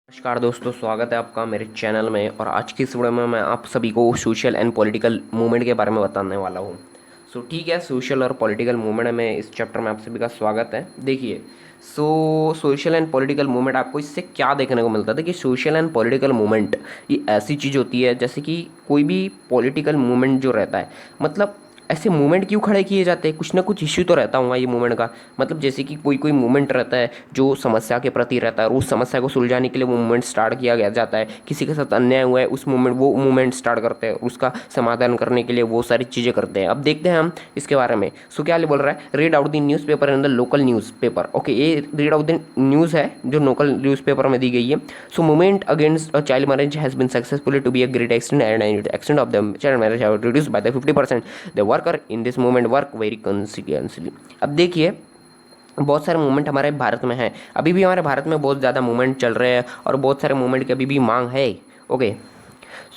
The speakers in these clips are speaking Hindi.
नमस्कार दोस्तों, स्वागत है आपका मेरे चैनल में। और आज की इस वीडियो में मैं आप सभी को सोशल एंड पॉलिटिकल मूवमेंट के बारे में बताने वाला हूँ। ठीक है, सोशल और पॉलिटिकल मूवमेंट में इस चैप्टर में आप सभी का स्वागत है। देखिए, सोशल एंड पॉलिटिकल मूवमेंट आपको इससे क्या देखने को मिलता है। देखिए, सोशल एंड पॉलिटिकल मूवमेंट ये ऐसी चीज़ होती है जैसे कि कोई भी पॉलिटिकल मूवमेंट जो रहता है, मतलब ऐसे मूवमेंट क्यों खड़े किए जाते हैं, कुछ ना कुछ इश्यू तो रहता होगा ये मूवमेंट का। मतलब जैसे कि कोई कोई मूवमेंट रहता है जो समस्या के प्रति रहता है और उस समस्या को सुलझाने के लिए वो मूवमेंट स्टार्ट किया गया जाता है। किसी के साथ अन्याय हुआ है, उस मूवमेंट वो मूवमेंट स्टार्ट करते हैं, उसका समाधान करने के लिए वो सारी चीज़ें करते हैं। अब देखते हैं हम इसके बारे में। क्या बोल रहा है, read out the newspaper in the local newspaper. Okay, ये रीड आउट द न्यूज़ है जो लोकल न्यूज़ पेपर में दी गई है। Movement against child marriage has been successfully to be a great extent and extent of the child marriage have reduced by the 50%। The worker in this movement work very consequently. अब देखिए, बहुत सारे मूवमेंट हमारे भारत में हैं। अभी भी हमारे भारत में बहुत ज़्यादा मूवमेंट चल रहे हैं और बहुत सारे मूवमेंट की अभी भी मांग है। ओके,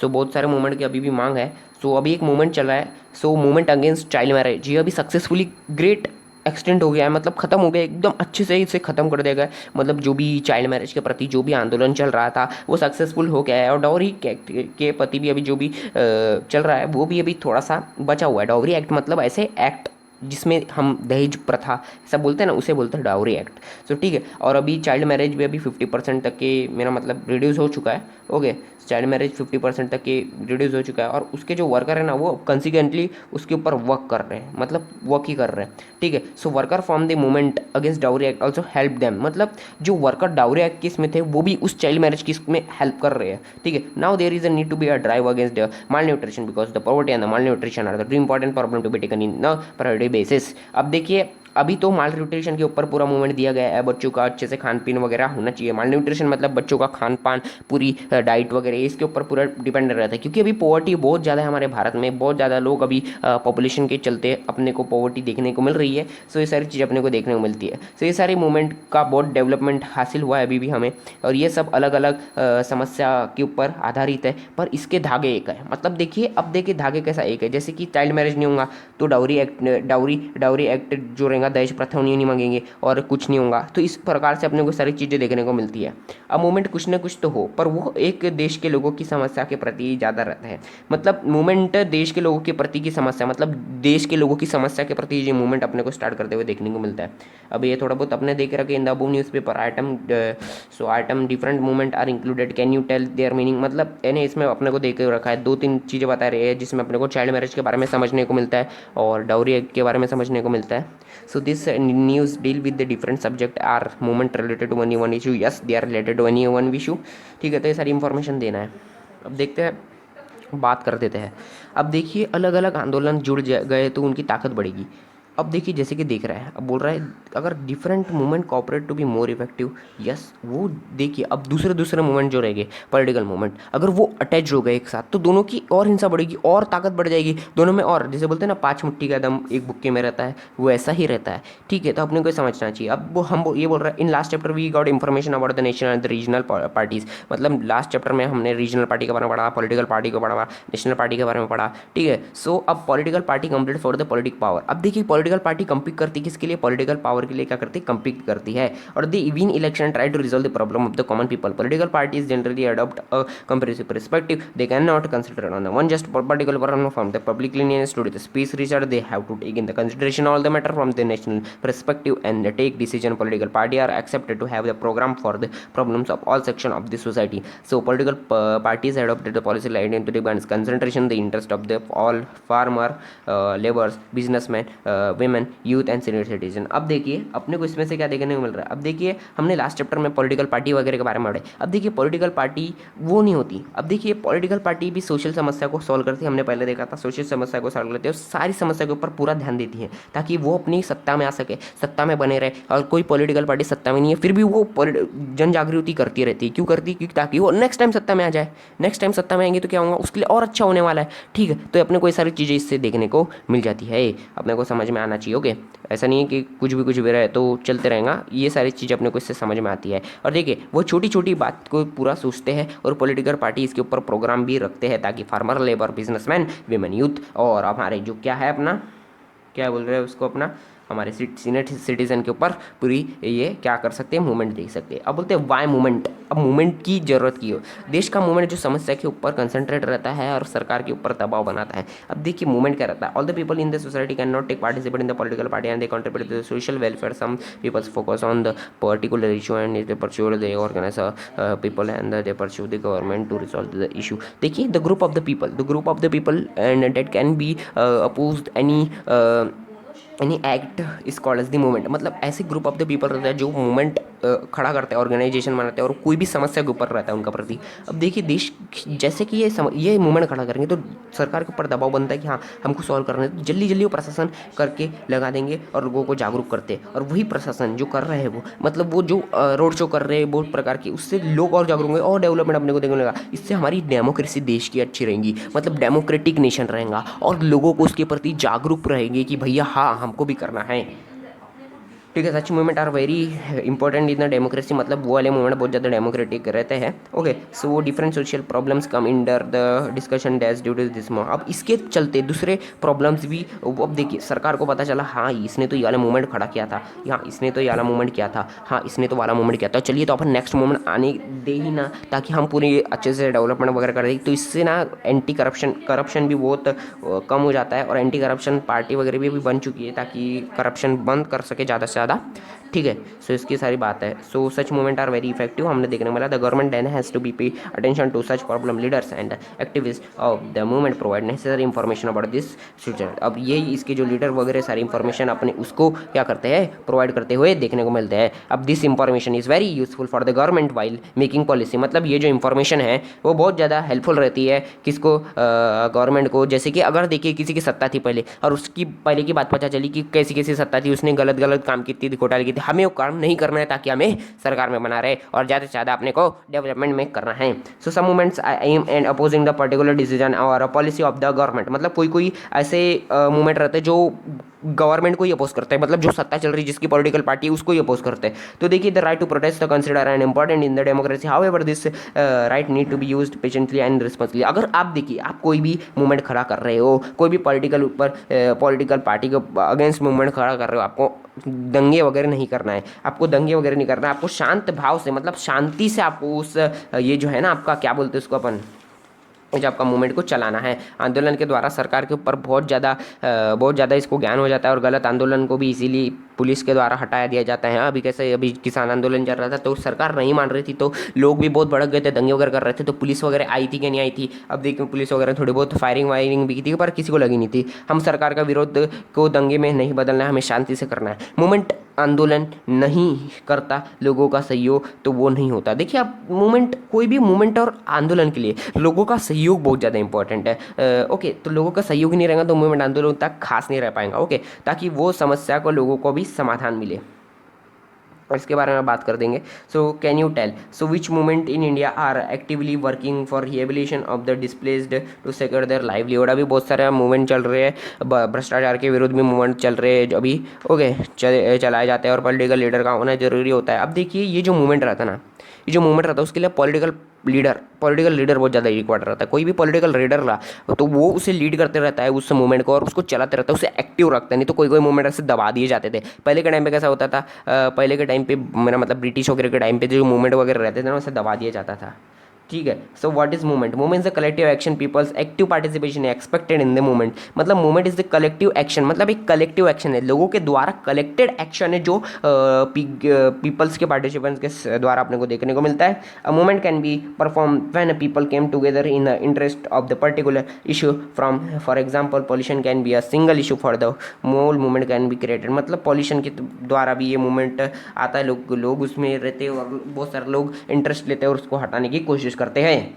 बहुत सारे मूवमेंट की अभी भी मांग है। अभी एक मूवमेंट चल रहा है, मूवमेंट अगेंस्ट चाइल्ड मैरिज। ये अभी सक्सेसफुली ग्रेट एक्सटेंट हो गया है, मतलब खत्म हो गया, एकदम अच्छे से इसे खत्म कर दिया गया है। मतलब जो भी चाइल्ड मैरिज के प्रति जो भी आंदोलन चल रहा था वो सक्सेसफुल हो गया है। और डाउरी के प्रति भी अभी जो भी चल रहा है वो भी अभी थोड़ा सा बचा हुआ है। डाउरी एक्ट मतलब ऐसे एक्ट जिसमें हम दहेज प्रथा ऐसा बोलते हैं ना, उसे बोलते हैं डाउरी एक्ट। ठीक है, और अभी चाइल्ड मैरिज भी अभी 50% तक के, मेरा मतलब रिड्यूस हो चुका है। ओके, चाइल्ड मैरिज 50% तक के रिड्यूस हो चुका है और उसके जो वर्कर है ना वो कंसिक्वेंटली उसके ऊपर वर्क कर रहे हैं, मतलब वर्क ही कर रहे हैं। ठीक है, worker from the movement against dowry act also help them. मतलब जो वर्कर डाउरी एक्ट केस में थे वो भी उस चाइल्ड मैरिज केस में हेल्प कर रहे हैं। ठीक है, now there is a need to be a drive against the malnutrition because the poverty and the malnutrition are the two important problem to be taken in a priority basis. अब देखिए, अभी तो माल न्यूट्रिशन के ऊपर पूरा मूवमेंट दिया गया है। बच्चों का अच्छे से खान पीन वगैरह होना चाहिए। माल न्यूट्रिशन मतलब बच्चों का खान पान, पूरी डाइट वगैरह इसके ऊपर पूरा डिपेंड रहता है, क्योंकि अभी पॉवर्टी बहुत ज़्यादा है हमारे भारत में। बहुत ज़्यादा लोग अभी पॉपुलेशन के चलते अपने को पॉवर्टी देखने को मिल रही है। ये सारी चीज़ अपने को देखने को मिलती है। ये सारे मूवमेंट का बहुत डेवलपमेंट हासिल हुआ है अभी भी हमें, और ये सब अलग अलग समस्या के ऊपर आधारित है, पर इसके धागे एक है। मतलब देखिए, अब देखिए धागे कैसा एक है, जैसे कि चाइल्ड मैरिज नहीं होगा तो डाउरी एक्ट जो रहेगा, दहेज प्रथा नहीं मांगेंगे और कुछ नहीं होगा। तो इस प्रकार से अपने को सारी चीज़ें देखने को मिलती है। अब मूवमेंट कुछ ना कुछ तो हो, पर वो एक देश के लोगों की समस्या के प्रति ज़्यादा रहता है। मतलब मूवमेंट देश के लोगों के प्रति की समस्या, मतलब देश के लोगों की समस्या के प्रति ये मूवमेंट अपने को स्टार्ट करते हुए देखने को मिलता है। अब ये थोड़ा बहुत अपने देख रखे in the above newspaper item different movement are included, can you tell their meaning. मतलब यानी इसमें अपने को देख के रखा है, दो तीन चीज़ें बता रही है जिसमें अपने को चाइल्ड मैरिज के बारे में समझने को मिलता है और डाउरी एक्ट के बारे में समझने को मिलता है। This news deal with the different subject are movement related to one issue. Yes, they are related to any one issue. ठीक है, तो ये सारी इंफॉर्मेशन देना है। अब देखते हैं, बात कर देते हैं। अब देखिए, अलग अलग आंदोलन जुड़ गए तो उनकी ताकत बढ़ेगी। अब देखिए, जैसे कि देख रहा है, अब बोल रहा है अगर different movement cooperate to be more effective. Yes, वो देखिए, अब दूसरे दूसरे मूवमेंट जो रहेंगे पॉलिटिकल मूवमेंट, अगर वो अटैच हो गए एक साथ तो दोनों की और हिंसा बढ़ेगी और ताकत बढ़ जाएगी दोनों में। और जैसे बोलते हैं ना, 5 मुट्ठी का दम एक बुक्के में रहता है, वो ऐसा ही रहता है। ठीक है, तो अपने को समझना चाहिए। अब वो हम ये बोल रहे हैं, in last chapter we got information about the national and the regional parties. मतलब लास्ट चैप्टर में हमने रीजनल पार्टी के बारे में पढ़ा, पॉलिटिकल पार्टी को पढ़ा, नेशनल पार्टी के बारे में पढ़ा। ठीक है, अब political party complete for the politic power. अब देखिए, पॉलिटिकल पार्टी कंपीट करती है किसके लिए, पॉलिटिकल पावर के लिए क्या करती है, कंपीट करती है। और they win election, try to resolve the problem of the common people. Political parties generally adopt a comprehensive perspective. They cannot consider on the one just particular problem from the public lineage to the space research. They have to take in the consideration all the matter from the national perspective and take decision. Political party are accepted to have the program for the problems of all section of the society. Political parties adopted the policy line into the concentration the interest of the all farmer, laborers, businessmen, women, youth and senior citizen. अब देखिए, अपने को इसमें से क्या देखने को मिल रहा है। अब देखिए, हमने लास्ट चैप्टर में पॉलिटिकल पार्टी वगैरह के बारे में पढ़े। अब देखिए, पॉलिटिकल पार्टी वो नहीं होती। अब देखिए, पॉलिटिकल पार्टी भी सोशल समस्या को सॉल्व करती है। हमने पहले देखा था, सोशल समस्या को सॉल्व करती है और सारी समस्या के ऊपर पूरा ध्यान देती है ताकि वो अपनी सत्ता में आ सके, सत्ता में बने रहे। और कोई पॉलिटिकल पार्टी सत्ता में नहीं है फिर भी वो जन जागृति करती रहती है। क्यों करती है, क्योंकि ताकि वो नेक्स्ट टाइम सत्ता में आ जाए। नेक्स्ट टाइम सत्ता में आएंगे तो क्या होगा, उसके लिए और अच्छा होने वाला है। ठीक है, तो अपने को ये सारी चीज़ें इससे देखने को मिल जाती है, अपने को समझ में आना चाहिए। ओके, ऐसा नहीं है कि कुछ भी रहे तो चलते रहेगा, ये सारी चीज़ें अपने को इससे समझ में आती है। और देखिए, वो छोटी छोटी बात को पूरा सोचते हैं और पॉलिटिकल पार्टी इसके ऊपर प्रोग्राम भी रखते हैं ताकि farmer, labour, businessman, women, youth और हमारे जो क्या है अपना, क्या बोल रहे हैं उसको, अपना हमारे सीनियर सिटीजन के ऊपर पूरी ये क्या कर सकते हैं, मूवमेंट दे सकते हैं। अब बोलते हैं वाई मूवमेंट। अब मूवमेंट की जरूरत की हो, देश का मूवमेंट जो समस्या के ऊपर कंसंट्रेट रहता है और सरकार के ऊपर दबाव बनाता है। अब देखिए मूवमेंट क्या रहता है, all the people in the society can not take participate in the political party and they contribute to the social welfare, some peoples focus on the particular issue and they pursue they organise people and they pursue the government to resolve the issue। देखिए the group of the people and that can be opposed any act is called as the movement. मतलब ऐसे ग्रुप ऑफ द पीपल रहता है जो मूवमेंट खड़ा करते हैं, ऑर्गेनाइजेशन बनाते हैं और कोई भी समस्या के ऊपर रहता है उनका प्रति। अब देखिए देश जैसे कि ये मूवमेंट खड़ा करेंगे तो सरकार के ऊपर दबाव बनता है कि हाँ हमको सॉल्व करना है, तो जल्दी जल्दी वो प्रशासन करके लगा देंगे और लोगों को जागरूक करते हैं। और वही प्रशासन जो कर रहे हैं वो मतलब वो जो रोड शो कर रहे हैं बहुत प्रकार की, उससे लोग और जागरूक होंगे और डेवलपमेंट अपने को देखने लगा। इससे हमारी डेमोक्रेसी देश की अच्छी रहेगी, मतलब डेमोक्रेटिक नेशन रहेगा और लोगों को उसके प्रति जागरूक रहेंगे कि भैया हाँ हमको भी करना है। ठीक है, such movement are very important in the democracy. मतलब वो वाले मूवमेंट बहुत ज़्यादा डेमोक्रेटिक रहते हैं। Okay, so different social problems come under the discussion dash due to this move. अब इसके चलते दूसरे प्रॉब्लम्स भी, अब देखिए सरकार को पता चला हाँ इसने तो ये वाला मूवमेंट खड़ा किया था, हाँ इसने तो ये वाला मूवमेंट किया था, हाँ इसने तो वाला मूवमेंट किया था, चलिए तो अपन नेक्स्ट मूवमेंट आने दे ही ना, ताकि हम पूरे अच्छे से डेवलपमेंट वगैरह कर दें। तो इससे ना एंटी करप्शन भी बहुत कम हो जाता है और एंटी करप्शन पार्टी वगैरह भी बन चुकी है ताकि करप्शन बंद कर सके ज़्यादा से ज़्यादा। ठीक है, सो इसकी सारी बात है। So such movement are very effective. हमने देखने वाला the government then has to be pay attention to such problem leaders and activist of the movement provide necessary information about this future. अब ये इसके जो लीडर वगैरह सारी इंफॉर्मेशन अपने उसको क्या करते हैं, प्रोवाइड करते हुए देखने को मिलते हैं। अब this information is very useful for the government while making policy. मतलब ये जो इंफॉर्मेशन है वो बहुत ज़्यादा हेल्पफुल रहती है किसको, गवर्नमेंट को। जैसे कि अगर देखिए किसी की सत्ता थी पहले और उसकी पहले की बात पता चली कि कैसी कैसी सत्ता थी, उसने गलत काम की थी, घोटाले की थी, हमें वो काम नहीं करना है ताकि हमें सरकार में बना रहे और ज़्यादा से ज़्यादा अपने को डेवलपमेंट में करना है। So some movements aim and opposing the particular decision और पॉलिसी ऑफ द गवर्नमेंट। मतलब कोई ऐसे मूवमेंट रहते हैं जो गवर्नमेंट को ही अपोज करते हैं, मतलब जो सत्ता चल रही जिसकी पॉलिटिकल पार्टी है उसको ही अपोज करते हैं। तो देखिए the right to protest the consider and important in the democracy, however this right need to be used patiently and responsibly. अगर आप देखिए आप कोई भी मूवमेंट खड़ा कर रहे हो, कोई भी पॉलिटिकल पार्टी के अगेंस्ट मूवमेंट खड़ा कर रहे हो, आपको दंगे वगैरह नहीं करना है, आपको शांत भाव से मतलब शांति से आपको उस ये जो है ना आपका क्या बोलते हैं उसको अपन, जो आपका मूवमेंट को चलाना है। आंदोलन के द्वारा सरकार के ऊपर बहुत ज़्यादा इसको ज्ञान हो जाता है और गलत आंदोलन को भी इसीलिए पुलिस के द्वारा हटाया दिया जाता है। अभी किसान आंदोलन चल रहा था तो सरकार नहीं मान रही थी तो लोग भी बहुत भड़क गए थे, दंगे वगैरह कर रहे थे, तो पुलिस वगैरह आई थी कि नहीं आई थी। अब देखिए पुलिस वगैरह थोड़ी बहुत फायरिंग वायरिंग भी की थी पर किसी को लगी नहीं थी। हम सरकार का विरोध को दंगे में नहीं बदलना है, हमें शांति से करना है। मूवमेंट आंदोलन नहीं करता लोगों का सहयोग तो वो नहीं होता। देखिए आप मूवमेंट, कोई भी मूवमेंट और आंदोलन के लिए लोगों का सहयोग बहुत ज़्यादा इंपॉर्टेंट है। ओके, तो लोगों का सहयोग नहीं रहेगा तो मूवमेंट आंदोलन तक खास नहीं रह पाएगा। ओके, ताकि वो समस्या को लोगों को भी समाधान मिले, और इसके बारे में बात कर देंगे। So can you tell so which movement in India are actively working for rehabilitation of the displaced to secure their livelihood. अभी बहुत सारे मूवमेंट चल रहे हैं, भ्रष्टाचार के विरुद्ध भी मूवमेंट चल रहे हैं अभी। ओके, चलाए जाते हैं और पॉलिटिकल लीडर का होना जरूरी होता है। अब देखिए ये जो मूवमेंट रहता है ना, ये जो मूवमेंट रहता है उसके लिए पॉलिटिकल लीडर बहुत ज़्यादा रिक्वायर्ड रहता है। कोई भी पॉलिटिकल लीडर ला तो वो उसे लीड करते रहता है उस मूवमेंट को और उसको चलाते रहता है, उसे एक्टिव रखता है। नहीं तो कोई मूवमेंट ऐसे दबा दिए जाते थे। पहले के टाइम पे कैसा होता था, पहले के टाइम पे मेरा मतलब ब्रिटिश वगैरह के टाइम पे जो मूवमेंट वगैरह रहते थे ना उसे दबा दिया जाता था। ठीक है, so what is movement? Movement is the collective action, people's active participation expected in the movement. मतलब movement is the collective action, मतलब एक कलेक्टिव एक्शन है, लोगों के द्वारा कलेक्टेड एक्शन है जो पीपल्स के पार्टिसिपेंट्स के द्वारा अपने को देखने को मिलता है। A movement can be perform when people came together in the interest of the particular issue from for example pollution can be a single issue for the mole movement can be created. मतलब पॉल्यूशन के द्वारा भी ये मूवमेंट आता है, लोग उसमें रहते हैं और बहुत सारे लोग इंटरेस्ट लेते हैं और उसको हटाने की कोशिश करते हैं।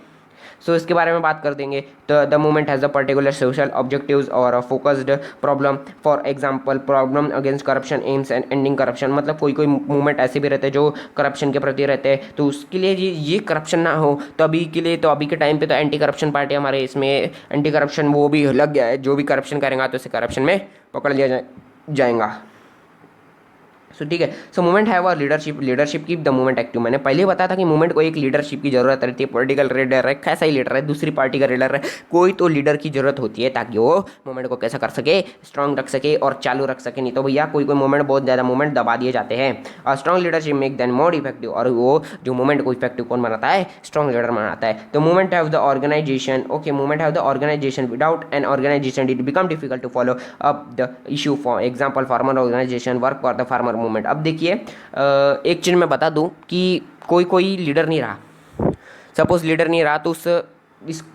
सो इसके बारे में बात कर देंगे। तो the movement has a particular social objectives और focused problem, for example problem against corruption aims and ending corruption. मतलब कोई मूवमेंट ऐसे भी रहते हैं जो करप्शन के प्रति रहते हैं, तो उसके लिए ये करप्शन ना हो तो अभी के टाइम पे तो एंटी करप्शन पार्टी हमारे इसमें एंटी करप्शन वो भी लग गया है, जो भी करप्शन करेगा तो उसे करप्शन में पकड़ लिया जाएगा। सो ठीक है। सो मूवमेंट है वो लीडरशिप की द मूवमेंट एक्टिव। मैंने पहले ही बताया था कि मूवमेंट को एक लीडरशिप की जरूरत रहती है। पॉलिटिकल लीडर है, कैसा ही लीडर है, दूसरी पार्टी का लीडर है, कोई तो लीडर की जरूरत होती है ताकि वो मूवमेंट को कैसा कर सके, स्ट्रॉन्ग रख सके और चालू रख सके। नहीं तो भैया कोई कोई मूवमेंट बहुत ज़्यादा मूवमेंट दबा दिए जाते हैं। और strong leadership make then more effective. और वो जो मूवमेंट को इफेक्टिव कौन बनाता है, स्ट्रॉन्ग लीडर बनाता है। तो movement have the organisation, okay, movement have the organisation, without an organisation it become difficult to follow up the issue. For example farmer organisation work for the farmer movement. अब देखिए एक चीज़ मैं बता दूं कि कोई लीडर नहीं रहा, सपोज लीडर नहीं रहा तो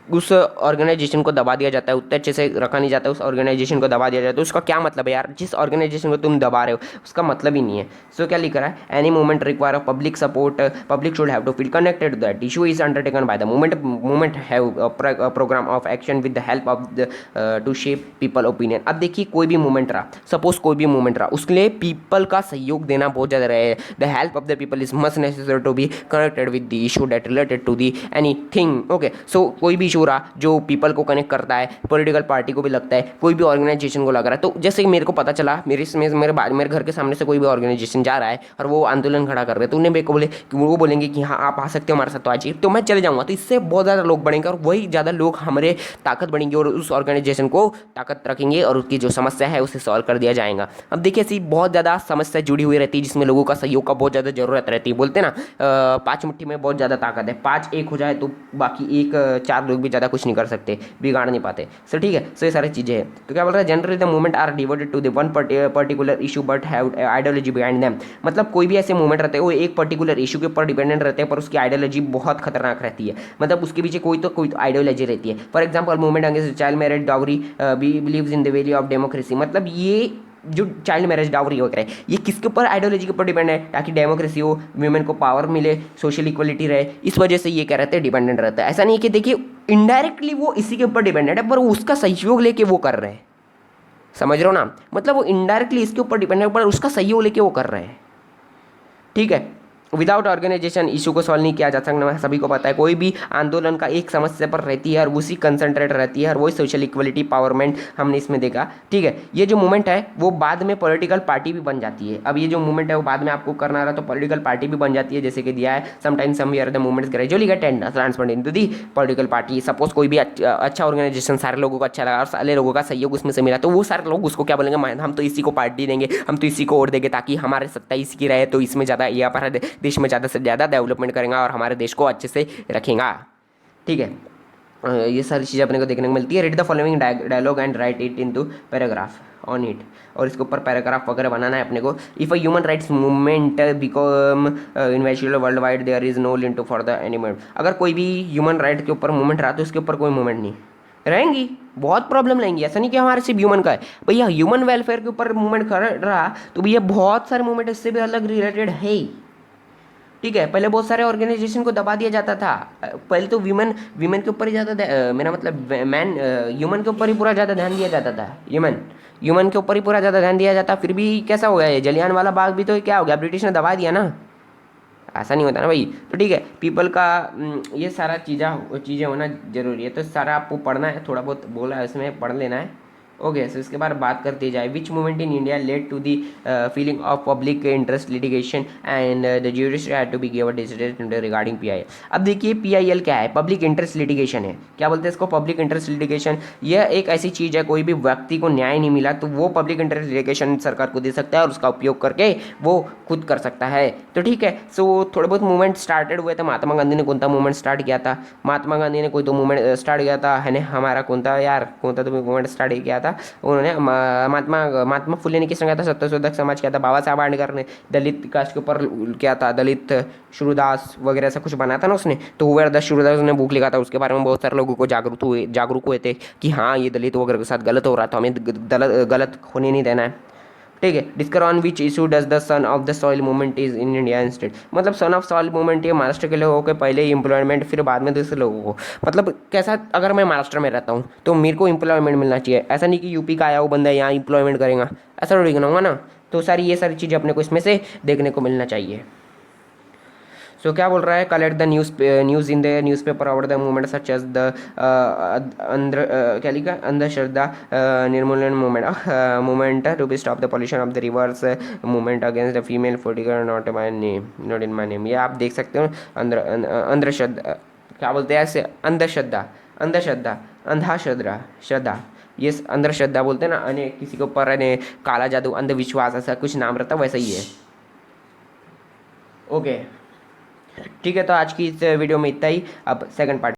उस ऑर्गेनाइजेशन को दबा दिया जाता है, उतने अच्छे से रखा नहीं जाता, उस ऑर्गेनाइजेशन को दबा दिया जाता है। तो उसका क्या मतलब है यार, जिस ऑर्गेनाइजेशन को तुम दबा रहे हो उसका मतलब ही नहीं है। सो क्या लिख रहा है, any movement require public support, public should have to feel connected to that issue is undertaken by the movement have programme of action with the help of to shape people opinion. अब देखिए कोई भी मूवमेंट रहा, सपोज कोई भी मूवमेंट रहा, उसके लिए पीपल का सहयोग देना बहुत ज़्यादा रहे। The help of the people is must necessary to be connected with the issue that related to the anything. Okay, so कोई भी इशू रहा जो पीपल को कनेक्ट करता है, पॉलिटिकल पार्टी को भी लगता है, कोई भी ऑर्गेनाइजेशन को लग रहा है। तो जैसे कि मेरे को पता चला, मेरे घर के सामने से कोई भी ऑर्गेनाइजेशन जा रहा है और वो आंदोलन खड़ा कर रहे हैं, तो उन्हें मेरे को बोले कि वो बोलेंगे कि हाँ आप आ सकते हो हमारे साथ, तो आज तो मैं चले जाऊँगा। तो इससे बहुत ज़्यादा लोग बढ़ेंगे और वही ज़्यादा लोग हमारे ताकत बढ़ेंगे और उस ऑर्गेनाइजेशन को ताकत रखेंगे और उसकी जो समस्या है उसे सॉल्व कर दिया जाएगा। अब देखिए ऐसी बहुत ज़्यादा समस्या जुड़ी हुई रहती है जिसमें लोगों का सहयोग का बहुत ज़्यादा जरूरत रहती है। बोलते ना पाँच मुट्ठी में बहुत ज़्यादा ताकत है, पाँच एक हो जाए तो बाकी एक चार लोग भी ज़्यादा कुछ नहीं कर सकते, बिगाड़ नहीं पाते। सो ठीक है, सो ये सारी चीज़ें हैं। तो क्या बोल रहा है, generally the movement are devoted to the one particular issue but have ideology behind them. मतलब कोई भी ऐसे मूवमेंट रहते हैं वो एक पर्टिकुलर इशू के ऊपर डिपेंडेंट रहते हैं पर उसकी आइडियोलॉजी बहुत खतरनाक रहती है। मतलब उसके पीछे कोई तो आइडियोलॉजी रहती है। For example movement against child marriage dowry believes in the value of democracy. मतलब ये जो चाइल्ड मैरिज डाउरी वगैरह है ये किसके ऊपर, आइडियोलॉजी के ऊपर डिपेंड है, ताकि डेमोक्रेसी हो, वुमेन को पावर मिले, सोशल इक्वलिटी रहे। इस वजह से ये क्या रहते हैं, डिपेंडेंट रहता है। ऐसा नहीं कि देखिए इनडायरेक्टली वो इसी के ऊपर डिपेंडेंट है पर वो उसका सहयोग लेके वो कर रहे हैं, समझ रहे हो ना। मतलब वो इनडायरेक्टली इसके ऊपर डिपेंडेंट पर उसका सहयोग लेके वो कर रहे हैं। ठीक है, विदाउट ऑर्गेनाइजेशन इशू को सॉल्व नहीं किया जा सकता। सभी को पता है कोई भी आंदोलन का एक समस्या पर रहती है और उसी कंसंट्रेट रहती है और वही सोशल इक्वलिटी पावरमेंट हमने इसमें देखा। ठीक है, ये जो मूवमेंट है वो बाद में पॉलिटिकल पार्टी भी बन जाती है। अब ये जो मूवमेंट है वो बाद में आपको करना रहा तो पॉलिटिकल पार्टी भी बन जाती है, जैसे कि दिया है sometimes some year the movements gradually get transferred into the political party. Suppose कोई भी अच्छा ऑर्गेनाइजेशन सारे लोगों को अच्छा लगा और सारे लोगों का सहयोग उसमें से मिला तो वो सारे लोग उसको क्या बोलेंगे, हम तो इसी को पार्टी देंगे, हम तो इसी को वोट देंगे ताकि हमारे सत्ता इसी की रहे, तो इसमें ज़्यादा यहाँ पर देश में ज़्यादा से ज़्यादा डेवलपमेंट करेगा और हमारे देश को अच्छे से रखेगा। ठीक है, ये सारी चीज़ें अपने को देखने को मिलती है। Read the following dialogue and write it into paragraph on it. और इसके ऊपर पैराग्राफ वगैरह बनाना है अपने को। If a human rights movement become investigated worldwide there is no link to for the एनिमेंट। अगर कोई भी ह्यूमन राइट के ऊपर मूवमेंट रहा तो उसके ऊपर कोई मूवमेंट नहीं रहेंगी, बहुत प्रॉब्लम रहेंगी। ऐसा नहीं कि हमारे सिर्फ ह्यूमन का है भैया, ह्यूमन वेलफेयर के ऊपर मूवमेंट कर रहा तो भैया बहुत सारे मूवमेंट इससे भी अलग रिलेटेड है। ठीक है, पहले बहुत सारे ऑर्गेनाइजेशन को दबा दिया जाता था। पहले तो वीमेन के ऊपर ही ज़्यादा मेरा मतलब मैन ह्यूमन के ऊपर ही पूरा ज़्यादा ध्यान दिया जाता था। ह्यूमन के ऊपर ही पूरा ज़्यादा ध्यान दिया जाता। फिर भी कैसा हो गया ये जलियांवाला बाग भी, तो क्या हो गया, ब्रिटिश ने दबा दिया ना। ऐसा नहीं होता ना भाई। तो ठीक है, पीपल का ये सारा चीज़ें होना जरूरी है। तो सारा आपको पढ़ना है, थोड़ा बहुत बोला है उसमें पढ़ लेना है। ओके, सो इसके बाद बात करती जाए which movement in India led to the feeling of public interest litigation and the judiciary had to be given decision regarding PIL. अब देखिए पीआईएल क्या है, पब्लिक इंटरेस्ट लिटिगेशन है। क्या बोलते हैं इसको, पब्लिक इंटरेस्ट लिटिगेशन। यह एक ऐसी चीज़ है, कोई भी व्यक्ति को न्याय नहीं मिला तो वो पब्लिक इंटरेस्ट लिटिगेशन सरकार को दे सकता है और उसका उपयोग करके वो खुद कर सकता है। तो ठीक है, सो थोड़े बहुत मूवमेंट स्टार्टेड हुए थे। महात्मा गांधी ने कौन सा मूवमेंट स्टार्ट किया था, महात्मा गांधी ने कोई तो मूवमेंट स्टार्ट किया था, है ना, हमारा कौन सा तो मूवमेंट स्टार्ट किया था उन्होंने। महात्मा फुले ने किसने किया था, सत्यशोधक समाज किया था। बाबा साहब आम्बेडकर ने दलित कास्ट के ऊपर किया था, दलित शुरुदास वगैरह ऐसा कुछ बना था ना उसने। तो हुए दस शुरुदास ने बुक लिखा था, उसके बारे में बहुत सारे लोगों को जागरूक हुए थे कि हाँ ये दलित वगैरह के साथ गलत हो रहा था, हमें गलत होने नहीं देना है। ठीक है, discuss on which issue does the son of the soil movement is in India instead. मतलब सन ऑफ सॉइल मूवमेंट ये महाराष्ट्र के लोगों के पहले एम्प्लॉयमेंट, फिर बाद में दूसरे लोगों को। मतलब कैसा, अगर मैं महाराष्ट्र में रहता हूँ तो मेरे को एम्प्लॉयमेंट मिलना चाहिए। ऐसा नहीं कि यूपी का आया वो बंदा यहाँ एम्प्लॉयमेंट करेगा, ऐसा थोड़ी ना होगा ना। तो ये सारी चीज़ें अपने को इसमें से देखने को मिलना चाहिए। सो क्या बोल रहा है, collect the news in the newspaper about the movement such as the अंधर क्या लिखा, Andhashraddha Nirmoolan movement to be stop the pollution of the rivers, movement against the female foeticide not my name, not in my name. ये आप देख सकते हो, अंधश्रद्धा क्या बोलते हैं ऐसे, अंधश्रद्धा, अंधश्रद्धा, अंधाश्रद्धा, श्रद्धा, ये अंधश्रद्धा बोलते हैं ना, अने किसी के ऊपर अने काला जादू, अंधविश्वास, ऐसा कुछ नाम रहता है, वैसा ही है। ओके ठीक है, तो आज की इस वीडियो में इतना ही। अब सेकंड पार्ट